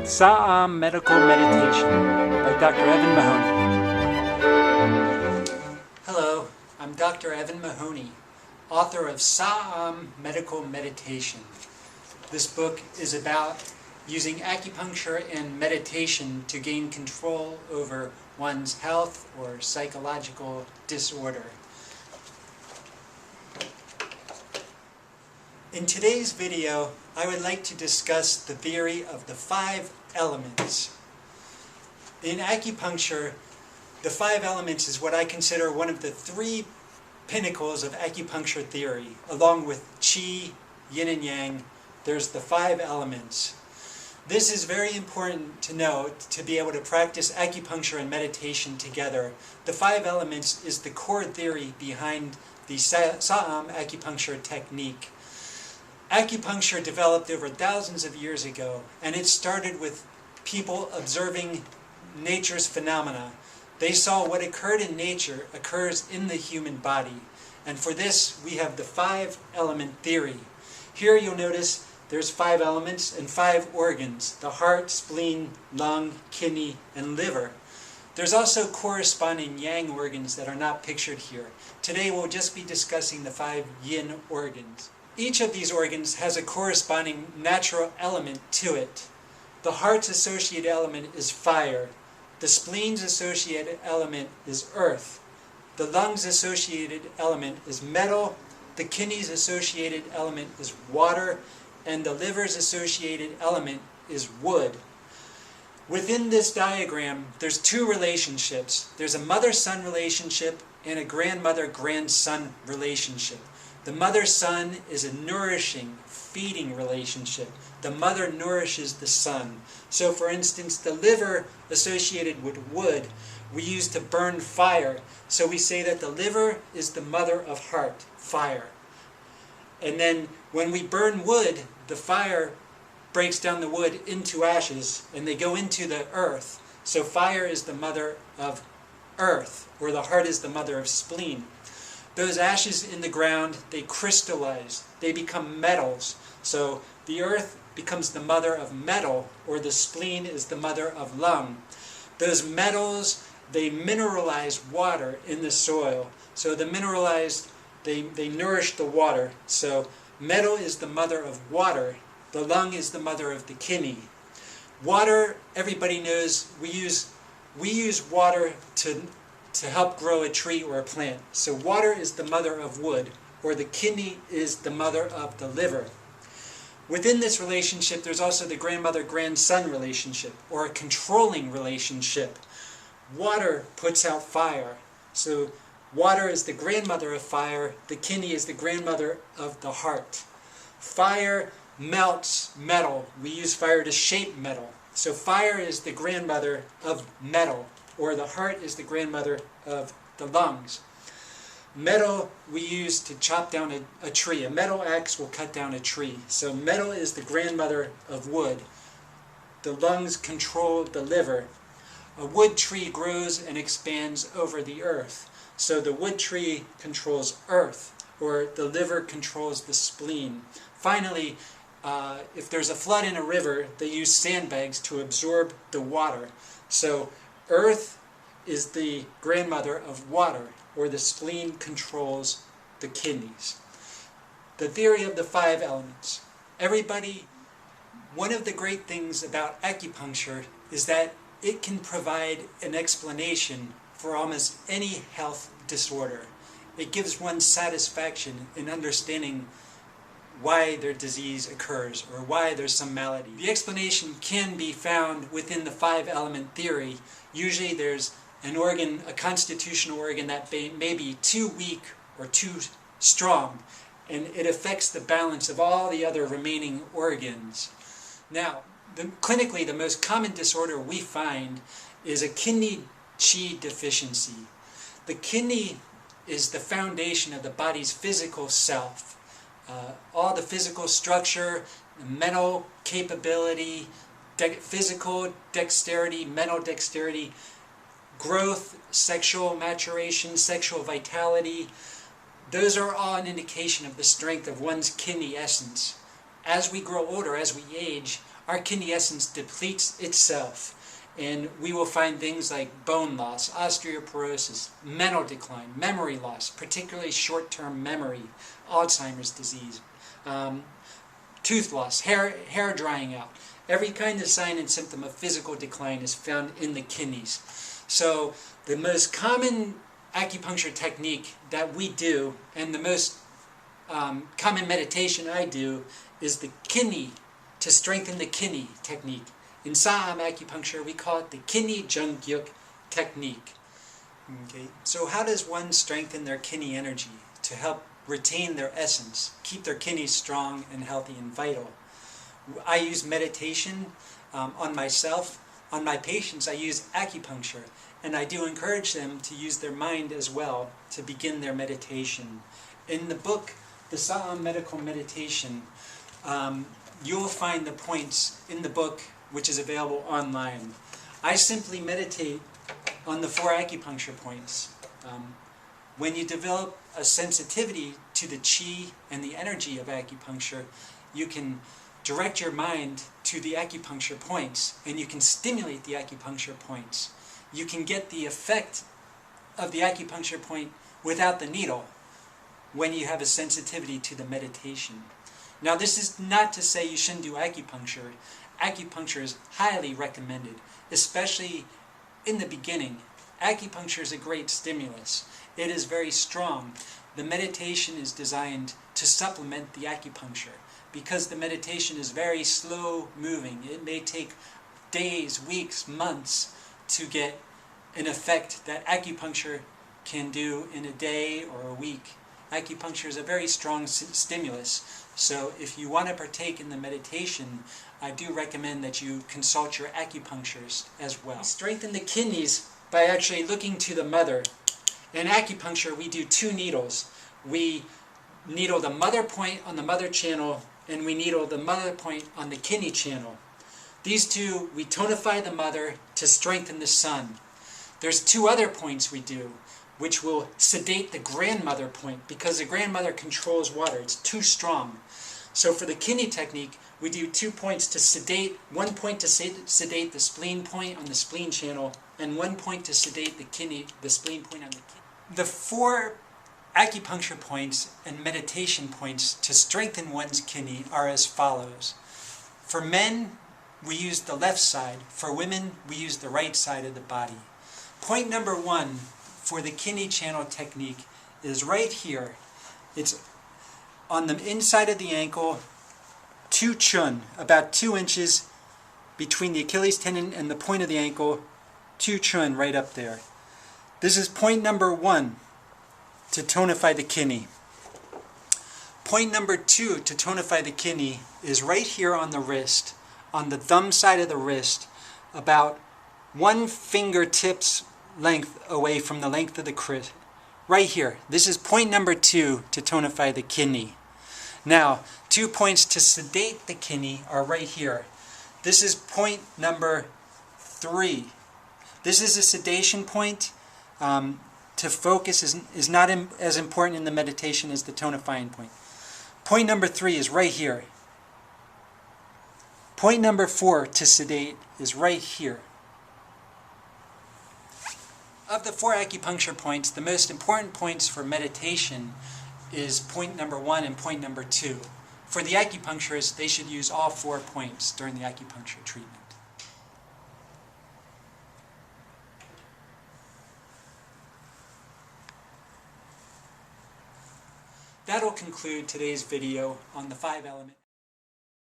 Saam Medical Meditation by Dr. Evan Mahoney. Hello, I'm Dr. Evan Mahoney, author of Saam Medical Meditation. This book is about using acupuncture and meditation to gain control over one's health or psychological disorder. In today's video, I would like to discuss the theory of the 5 elements. In acupuncture, the 5 elements is what I consider one of the 3 pinnacles of acupuncture theory. Along with Qi, Yin and Yang, there's the 5 elements. This is very important to know to be able to practice acupuncture and meditation together. The 5 elements is the core theory behind the Saam acupuncture technique. Acupuncture developed over thousands of years ago, and it started with people observing nature's phenomena. They saw what occurred in nature occurs in the human body, and for this we have the 5 element theory. Here you'll notice there's 5 elements and 5 organs: the heart, spleen, lung, kidney, and liver. There's also corresponding yang organs that are not pictured here. Today we'll just be discussing the 5 yin organs. Each of these organs has a corresponding natural element to it. The heart's associated element is fire. The spleen's associated element is earth. The lungs' associated element is metal. The kidney's associated element is water. And the liver's associated element is wood. Within this diagram, there's 2 relationships. There's a mother-son relationship and a grandmother-grandson relationship. The mother-son is a nourishing, feeding relationship. The mother nourishes the son. So for instance, the liver associated with wood, we use to burn fire. So we say that the liver is the mother of heart, fire. And then when we burn wood, the fire breaks down the wood into ashes, and they go into the earth. So fire is the mother of earth, or the heart is the mother of spleen. Those ashes in the ground, they crystallize, they become metals. So the earth becomes the mother of metal, or the spleen is the mother of lung. Those metals, they mineralize water in the soil. So the mineralized, they nourish the water. So metal is the mother of water. The lung is the mother of the kidney. Water, everybody knows, we use water to help grow a tree or a plant. So water is the mother of wood, or the kidney is the mother of the liver. Within this relationship, there's also the grandmother-grandson relationship, or a controlling relationship. Water puts out fire. So water is the grandmother of fire, the kidney is the grandmother of the heart. Fire melts metal. We use fire to shape metal. So fire is the grandmother of metal, or the heart is the grandmother of the lungs. Metal we use to chop down a tree. A metal axe will cut down a tree. So metal is the grandmother of wood. The lungs control the liver. A wood tree grows and expands over the earth. So the wood tree controls earth, or the liver controls the spleen. Finally, if there's a flood in a river, they use sandbags to absorb the water. So earth is the grandmother of water, or the spleen controls the kidneys. The theory of the 5 elements. One of the great things about acupuncture is that it can provide an explanation for almost any health disorder. It gives one satisfaction in understanding why their disease occurs, or why there's some malady. The explanation can be found within the 5 element theory. Usually there's an organ, a constitutional organ that may be too weak or too strong, and it affects the balance of all the other remaining organs. Now, clinically, the most common disorder we find is a kidney Qi deficiency. The kidney is the foundation of the body's physical self. All the physical structure, mental capability, physical dexterity, mental dexterity, growth, sexual maturation, sexual vitality, those are all an indication of the strength of one's kidney essence. As we grow older, as we age, our kidney essence depletes itself. And we will find things like bone loss, osteoporosis, mental decline, memory loss, particularly short-term memory, Alzheimer's disease, tooth loss, hair drying out. Every kind of sign and symptom of physical decline is found in the kidneys. So the most common acupuncture technique that we do, and the most common meditation I do, is the kidney, to strengthen the kidney technique. In Saam Acupuncture, we call it the kidney jungyuk technique. Okay, so how does one strengthen their kidney energy to help retain their essence, keep their kidneys strong and healthy and vital? I use meditation on myself. On my patients, I use acupuncture, and I do encourage them to use their mind as well to begin their meditation. In the book, the Saam Medical Meditation, you'll find the points in the book, which is available online. I simply meditate on the 4 acupuncture points. When you develop a sensitivity to the qi and the energy of acupuncture, you can direct your mind to the acupuncture points, and you can stimulate the acupuncture points. You can get the effect of the acupuncture point without the needle when you have a sensitivity to the meditation. Now, this is not to say you shouldn't do acupuncture. Acupuncture is highly recommended, especially in the beginning. Acupuncture is a great stimulus. It is very strong. The meditation is designed to supplement the acupuncture, because the meditation is very slow moving. It may take days, weeks, months to get an effect that acupuncture can do in a day or a week. Acupuncture is a very strong stimulus. So if you want to partake in the meditation, I do recommend that you consult your acupuncturist as well. We strengthen the kidneys by actually looking to the mother. In acupuncture, we do 2 needles. We needle the mother point on the mother channel, and we needle the mother point on the kidney channel. These 2, we tonify the mother to strengthen the son. There's 2 other points we do, which will sedate the grandmother point, because the grandmother controls water. It's too strong. So for the kidney technique, we do 2 points to sedate, 1 point to sedate the spleen point on the spleen channel, and 1 point to sedate the kidney, the spleen point on the kidney. The 4 acupuncture points and meditation points to strengthen one's kidney are as follows. For men, we use the left side. For women, we use the right side of the body. Point number 1 for the kidney channel technique is right here. It's on the inside of the ankle, 2 chun, about 2 inches between the Achilles tendon and the point of the ankle, 2 chun right up there. This is point number 1 to tonify the kidney. Point number 2 to tonify the kidney is right here on the wrist, on the thumb side of the wrist, about 1 fingertip's length away from the length of the wrist. Right here. This is point number 2 to tonify the kidney. Now, 2 points to sedate the kidney are right here. This is point number 3. This is a sedation point. To focus is not as important in the meditation as the tonifying point. Point number 3 is right here. Point number 4 to sedate is right here. Of the 4 acupuncture points, the most important points for meditation is point number 1 and point number 2. For the acupuncturist, they should use all 4 points during the acupuncture treatment. That'll conclude today's video on the 5 elements.